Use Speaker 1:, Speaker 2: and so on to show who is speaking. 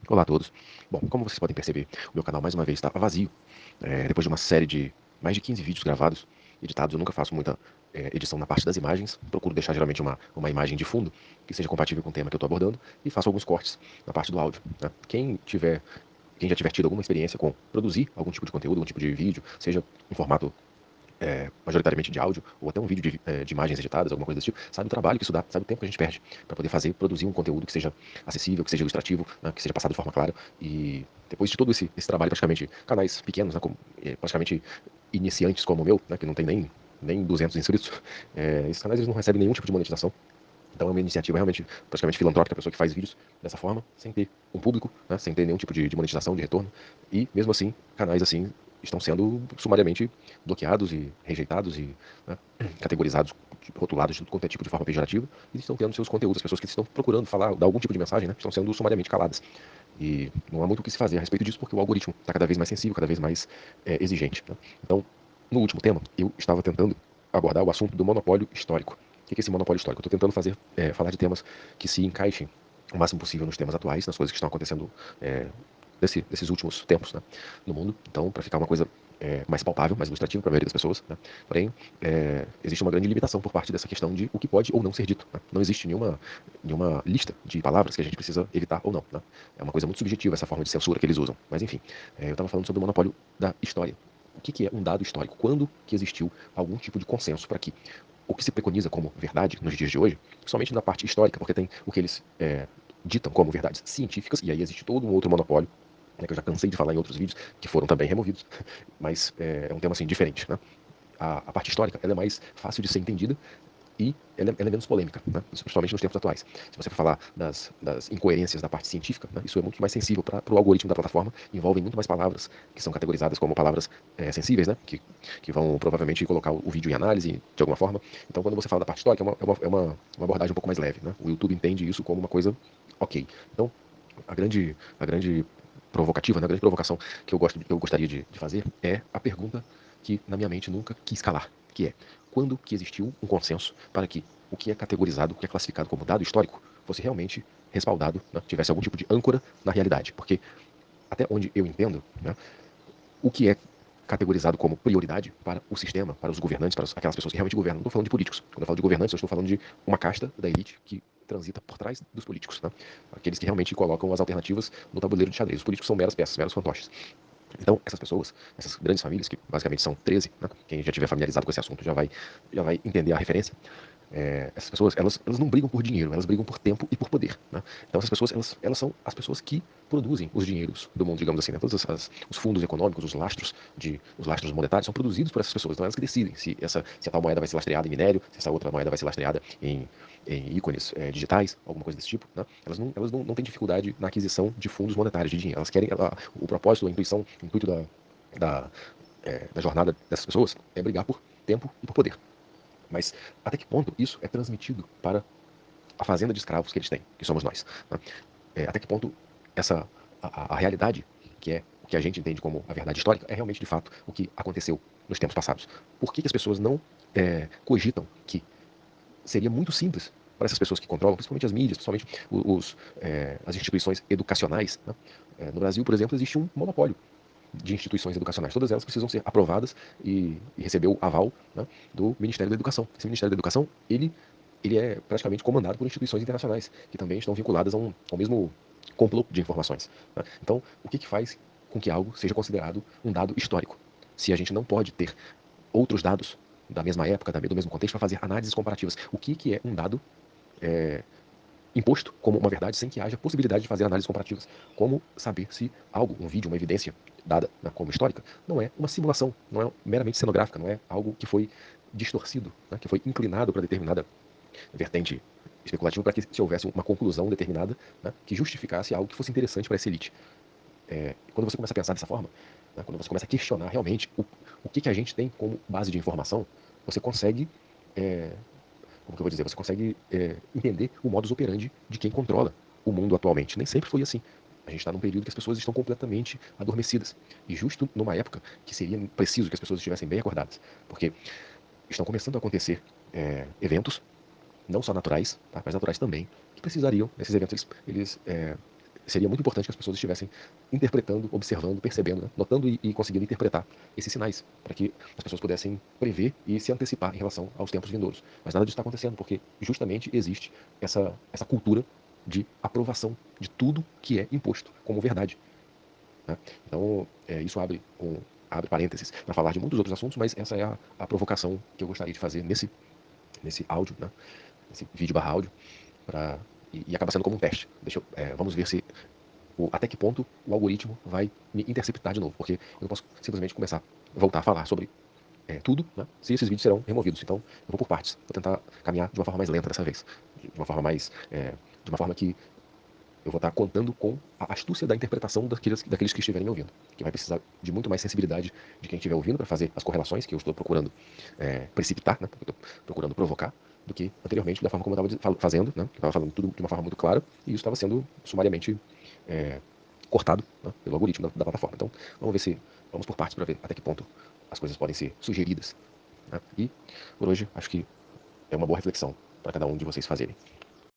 Speaker 1: Olá a todos. Bom, como vocês podem perceber, o meu canal mais uma vez está vazio. Depois de uma série de mais de 15 vídeos gravados, editados, eu nunca faço muita edição na parte das imagens. Procuro deixar geralmente uma imagem de fundo que seja compatível com o tema que eu estou abordando e faço alguns cortes na parte do áudio, né? Quem já tiver tido alguma experiência com produzir algum tipo de conteúdo, algum tipo de vídeo, seja em formato majoritariamente de áudio, ou até um vídeo de imagens editadas, alguma coisa desse tipo, sabe o trabalho que isso dá, sabe o tempo que a gente perde para poder produzir um conteúdo que seja acessível, que seja ilustrativo, né, que seja passado de forma clara. E depois de todo esse trabalho, praticamente, canais pequenos, né, praticamente iniciantes como o meu, né, que não tem nem 200 inscritos, esses canais eles não recebem nenhum tipo de monetização. Então é uma iniciativa realmente praticamente filantrópica, a pessoa que faz vídeos dessa forma, sem ter um público, né, sem ter nenhum tipo de monetização, de retorno. E mesmo assim, canais assim estão sendo sumariamente bloqueados e rejeitados e, né, categorizados, rotulados de tudo quanto é tipo de forma pejorativa, e estão tendo seus conteúdos. As pessoas que estão procurando falar, dar algum tipo de mensagem, né, estão sendo sumariamente caladas. E não há muito o que se fazer a respeito disso, porque o algoritmo está cada vez mais sensível, cada vez mais exigente, né? Então, no último tema, eu estava tentando abordar o assunto do monopólio histórico. O que é esse monopólio histórico? Eu estou tentando falar de temas que se encaixem o máximo possível nos temas atuais, nas coisas que estão acontecendo é, desses últimos tempos, né, no mundo. Então, para ficar uma coisa mais palpável, mais ilustrativa para a maioria das pessoas, né? Porém, existe uma grande limitação por parte dessa questão de o que pode ou não ser dito, né? Não existe nenhuma lista de palavras que a gente precisa evitar ou não, né? É uma coisa muito subjetiva essa forma de censura que eles usam. Mas enfim, eu estava falando sobre o monopólio da história. O que é um dado histórico? Quando que existiu algum tipo de consenso para que o que se preconiza como verdade nos dias de hoje, somente na parte histórica, porque tem o que eles ditam como verdades científicas, e aí existe todo um outro monopólio, né, que eu já cansei de falar em outros vídeos, que foram também removidos, mas é um tema assim diferente, né? A parte histórica ela é mais fácil de ser entendida e ela é menos polêmica, né? Principalmente nos tempos atuais. Se você for falar das incoerências da parte científica, né, isso é muito mais sensível para o algoritmo da plataforma, envolvem muito mais palavras que são categorizadas como palavras sensíveis, né, que vão provavelmente colocar o vídeo em análise de alguma forma. Então, quando você fala da parte histórica, é uma abordagem um pouco mais leve, né? O YouTube entende isso como uma coisa ok. Então, a grande provocativa, né, a grande provocação que eu gostaria de fazer é a pergunta que na minha mente nunca quis calar, que é: quando que existiu um consenso para que o que é categorizado, o que é classificado como dado histórico, fosse realmente respaldado, né, tivesse algum tipo de âncora na realidade? Porque até onde eu entendo, né, o que é categorizado como prioridade para o sistema, para os governantes, para aquelas pessoas que realmente governam. Não estou falando de políticos. Quando eu falo de governantes, eu estou falando de uma casta da elite que transita por trás dos políticos, né? Aqueles que realmente colocam as alternativas no tabuleiro de xadrez. Os políticos são meras peças, meros fantoches. Então, essas pessoas, essas grandes famílias, que basicamente são 13, né? Quem já estiver familiarizado com esse assunto já vai entender a referência. Essas pessoas, elas não brigam por dinheiro, elas brigam por tempo e por poder, né? Então essas pessoas, elas são as pessoas que produzem os dinheiros do mundo, digamos assim, né? Todos os fundos econômicos, os lastros monetários são produzidos por essas pessoas. Então elas que decidem se a tal moeda vai ser lastreada em minério, se essa outra moeda vai ser lastreada em ícones digitais, alguma coisa desse tipo, né? Elas não têm dificuldade na aquisição de fundos monetários, de dinheiro. Elas querem, o propósito, a intuição, o intuito da, da jornada dessas pessoas é brigar por tempo e por poder. Mas até que ponto isso é transmitido para a fazenda de escravos que eles têm, que somos nós, né? Até que ponto a realidade, que é o que a gente entende como a verdade histórica, é realmente de fato o que aconteceu nos tempos passados? Por que as pessoas não cogitam que seria muito simples para essas pessoas que controlam, principalmente as mídias, principalmente as instituições educacionais, né? No Brasil, por exemplo, existe um monopólio de instituições educacionais. Todas elas precisam ser aprovadas e receber o aval, né, do Ministério da Educação. Esse Ministério da Educação, ele é praticamente comandado por instituições internacionais, que também estão vinculadas ao mesmo complô de informações, né? Então, o que faz com que algo seja considerado um dado histórico? Se a gente não pode ter outros dados da mesma época, do mesmo contexto, para fazer análises comparativas. O que é um dado imposto como uma verdade sem que haja possibilidade de fazer análises comparativas? Como saber se algo, um vídeo, uma evidência dada, né, como histórica, não é uma simulação, não é meramente cenográfica, não é algo que foi distorcido, né, que foi inclinado para determinada vertente especulativa para que se houvesse uma conclusão determinada, né, que justificasse algo que fosse interessante para essa elite. Quando você começa a pensar dessa forma, né, quando você começa a questionar realmente o que a gente tem como base de informação, você consegue é, como que eu vou dizer, você consegue entender o modus operandi de quem controla o mundo atualmente. Nem sempre foi assim. A gente está num período que as pessoas estão completamente adormecidas. E justo numa época que seria preciso que as pessoas estivessem bem acordadas. Porque estão começando a acontecer eventos, não só naturais, tá, mas naturais também, que precisariam, nesses eventos, eles seria muito importante que as pessoas estivessem interpretando, observando, percebendo, né? Notando e conseguindo interpretar esses sinais, para que as pessoas pudessem prever e se antecipar em relação aos tempos vindouros. Mas nada disso está acontecendo, porque justamente existe essa cultura de aprovação de tudo que é imposto como verdade, né? Então, isso abre parênteses para falar de muitos outros assuntos, mas essa é a provocação que eu gostaria de fazer nesse áudio, né? Nesse vídeo barra áudio, pra, e acaba sendo como um teste. Vamos ver se até que ponto o algoritmo vai me interceptar de novo, porque eu não posso simplesmente começar a voltar a falar sobre tudo, né, se esses vídeos serão removidos. Então, eu vou por partes. Vou tentar caminhar de uma forma mais lenta dessa vez. De uma forma mais. De uma forma que eu vou estar contando com a astúcia da interpretação daqueles que estiverem me ouvindo. Que vai precisar de muito mais sensibilidade de quem estiver ouvindo para fazer as correlações que eu estou procurando precipitar, né, porque eu estou procurando provocar, do que anteriormente, da forma como eu estava fazendo, né, que eu estava falando tudo de uma forma muito clara, e isso estava sendo sumariamente cortado, né, pelo algoritmo da plataforma. Então, vamos por partes para ver até que ponto as coisas podem ser sugeridas, né? E por hoje acho que é uma boa reflexão para cada um de vocês fazerem.